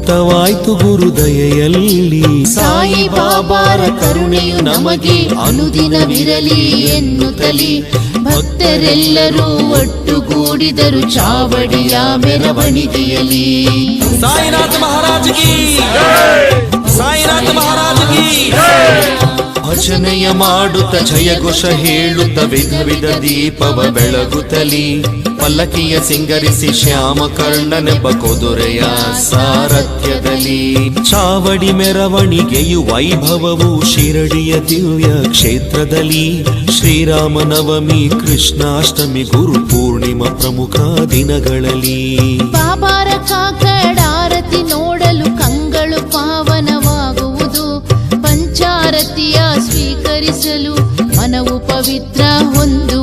ವ್ಯಕ್ತವಾಯ್ತು ಗುರುದಯೆಯಲ್ಲಿ. ಸಾಯಿ ಬಾಬಾರ ಕರುಣೆಯು ನಮಗೆ ಅನುದಿನವಿರಲಿ ಎನ್ನುತ್ತಲಿ ಭಕ್ತರೆಲ್ಲರೂ ಒಟ್ಟುಗೂಡಿದರು ಚಾವಡಿಯ ಮೆರವಣಿಗೆಯಲ್ಲಿ. ಸಾಯಿನಾಥ ಮಹಾರಾಜ್ ಕಿ, ಸಾಯಿನಾಥ ಮಹಾರಾಜ್ ಕಿ. ಭಜನೆಯ ಮಾಡುತ್ತ ಜಯಘೋಷ ಹೇಳುತ್ತ ವಿಧ ವಿಧ ದೀಪವ ಬೆಳಗುತ್ತಲಿ ಪಲ್ಲಕ್ಕಿಯ ಸಿಂಗರಿಸಿ ಶ್ಯಾಮ ಕರ್ಣನೆಂಬ ಕುದುರೆಯ ಸಾರಥ್ಯದಲ್ಲಿ. ಚಾವಡಿ ಮೆರವಣಿಗೆಯು ವೈಭವವು ಶಿರಡಿಯ ದಿವ್ಯ ಕ್ಷೇತ್ರದಲ್ಲಿ. ಶ್ರೀರಾಮನವಮಿ, ಕೃಷ್ಣಾಷ್ಟಮಿ, ಗುರು ಪೂರ್ಣಿಮಾ ಪ್ರಮುಖ ದಿನಗಳಲ್ಲಿ ಬಾಬಾರ ಕಾಕಡಾರತಿ ನೋಡಲು ಕಂಗಳು ಪಾವನವಾಗುವುದು. ಪಂಚಾರತಿಯ ಸ್ವೀಕರಿಸಲು ಮನವು ಪವಿತ್ರ ಹೊಂದು